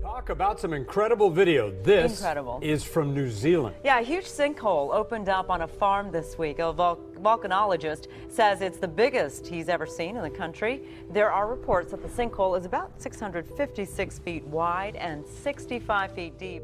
Talk about some incredible video. This is from New Zealand. Yeah, a huge sinkhole opened up on a farm this week. A volcanologist says it's the biggest he's ever seen in the country. There are reports that the sinkhole is about 656 feet wide and 65 feet deep.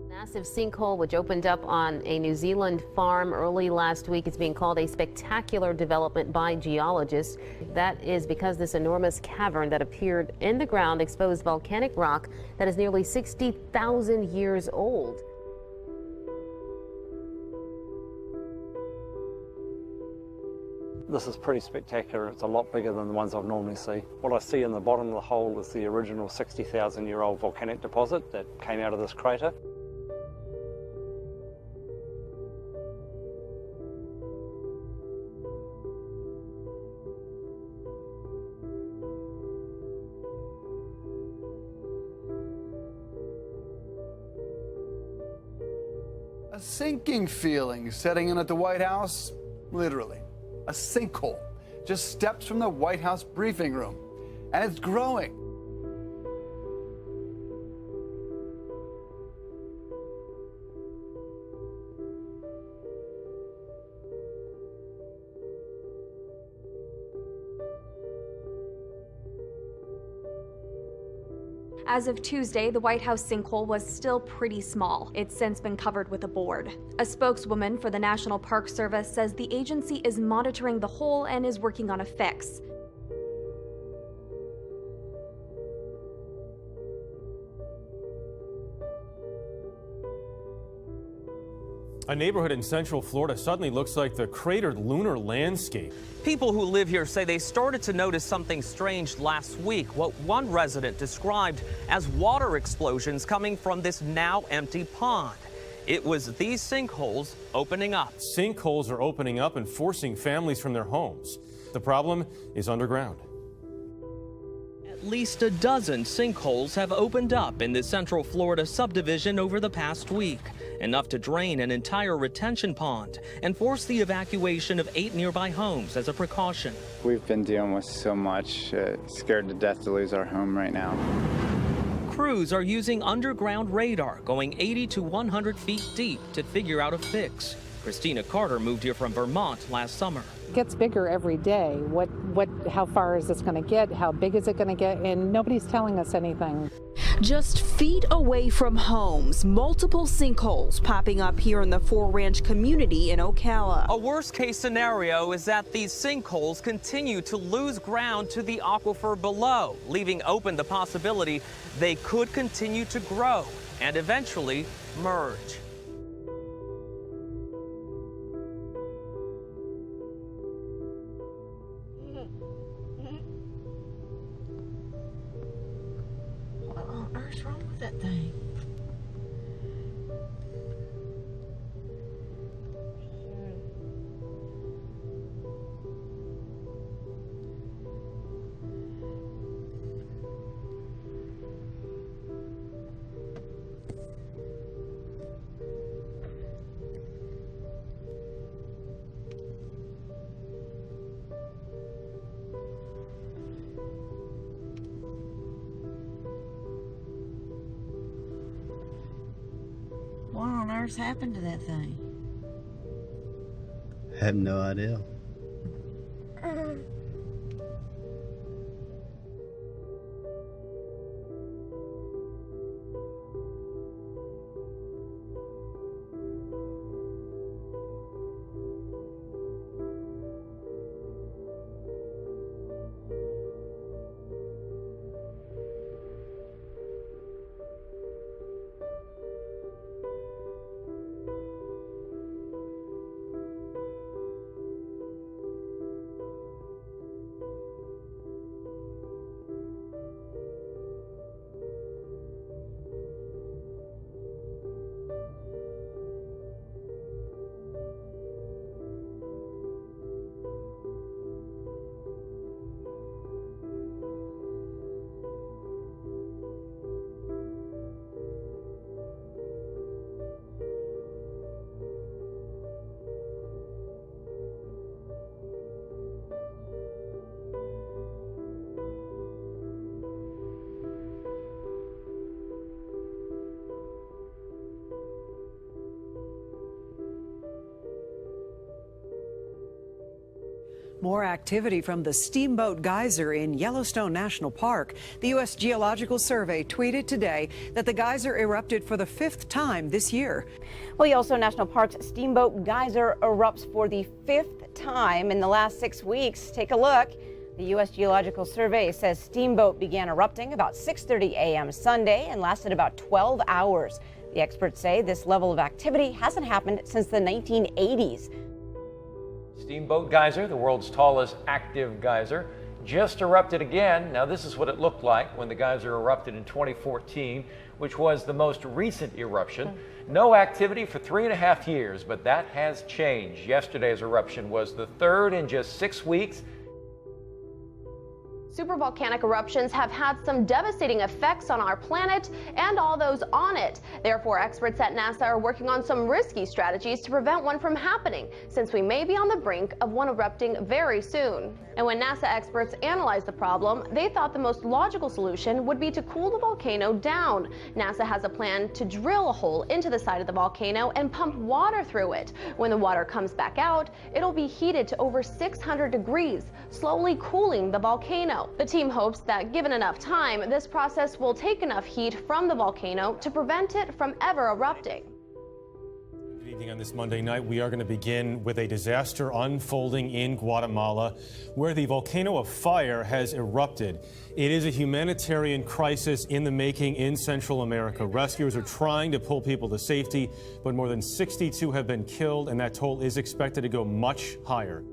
Massive sinkhole which opened up on a New Zealand farm early last week. It's being called a spectacular development by geologists. That is because this enormous cavern that appeared in the ground exposed volcanic rock that is nearly 60,000 years old. This is pretty spectacular. It's a lot bigger than the ones I've normally see. What I see in the bottom of the hole is the original 60,000-year-old volcanic deposit that came out of this crater. A sinking feeling setting in at the White House, literally. A sinkhole, just steps from the White House briefing room. And it's growing. As of Tuesday, the White House sinkhole was still pretty small. It's since been covered with a board. A spokeswoman for the National Park Service says the agency is monitoring the hole and is working on a fix. A neighborhood in Central Florida suddenly looks like the cratered lunar landscape. People who live here say they started to notice something strange last week, what one resident described as water explosions coming from this now empty pond. It was these sinkholes opening up. Sinkholes are opening up and forcing families from their homes. The problem is underground. At least a dozen sinkholes have opened up in the Central Florida subdivision over the past week, enough to drain an entire retention pond and force the evacuation of 8 nearby homes as a precaution. We've been dealing with so much, scared to death to lose our home right now. Crews are using underground radar going 80 to 100 feet deep to figure out a fix. Christina Carter moved here from Vermont last summer. It gets bigger every day. How far is this going to get? How big is it going to get? And nobody's telling us anything. Just feet away from homes, multiple sinkholes popping up here in the Four Ranch community in Ocala. A worst-case scenario is that these sinkholes continue to lose ground to the aquifer below, leaving open the possibility they could continue to grow and eventually merge. What on earth's wrong with that thing? earth happened to that thing? I have no idea. More activity from the Steamboat Geyser in Yellowstone National Park. The U.S. Geological Survey tweeted today that the geyser erupted for the 5th time this year. Well, Yellowstone National Park's Steamboat Geyser erupts for the 5th time in the last 6 weeks. Take a look. The U.S. Geological Survey says Steamboat began erupting about 6:30 a.m. Sunday and lasted about 12 hours. The experts say this level of activity hasn't happened since the 1980s. Steamboat Geyser, the world's tallest active geyser, just erupted again. Now, this is what it looked like when the geyser erupted in 2014, which was the most recent eruption. No activity for 3.5 years, but that has changed. Yesterday's eruption was the 3rd in just 6 weeks. Supervolcanic eruptions have had some devastating effects on our planet and all those on it. Therefore, experts at NASA are working on some risky strategies to prevent one from happening, since we may be on the brink of one erupting very soon. And when NASA experts analyzed the problem, they thought the most logical solution would be to cool the volcano down. NASA has a plan to drill a hole into the side of the volcano and pump water through it. When the water comes back out, it'll be heated to over 600 degrees, slowly cooling the volcano. The team hopes that given enough time, this process will take enough heat from the volcano to prevent it from ever erupting. Good evening. On this Monday night, we are going to begin with a disaster unfolding in Guatemala, where the volcano of fire has erupted. It is a humanitarian crisis in the making in Central America. Rescuers are trying to pull people to safety, but more than 62 have been killed, and that toll is expected to go much higher.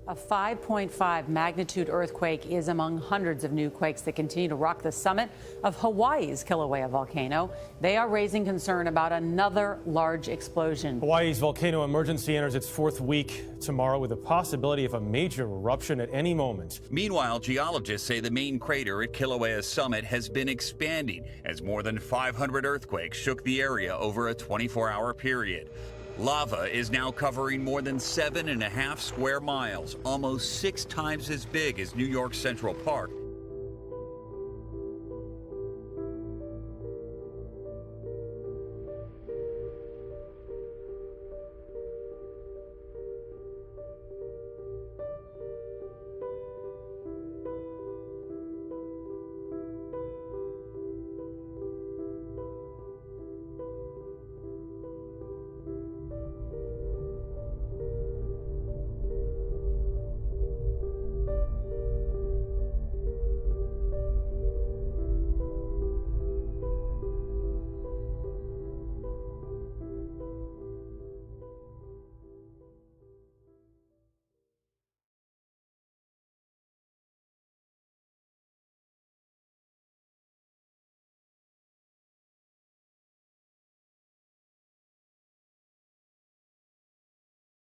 A 5.5 magnitude earthquake is among hundreds of new quakes that continue to rock the summit of Hawaii's Kilauea volcano. They are raising concern about another large explosion. Hawaii's volcano emergency enters its 4th week tomorrow with the possibility of a major eruption at any moment. Meanwhile, geologists say the main crater at Kilauea's summit has been expanding as more than 500 earthquakes shook the area over a 24-hour period. Lava is now covering more than 7.5 square miles, almost 6 times as big as New York Central Park.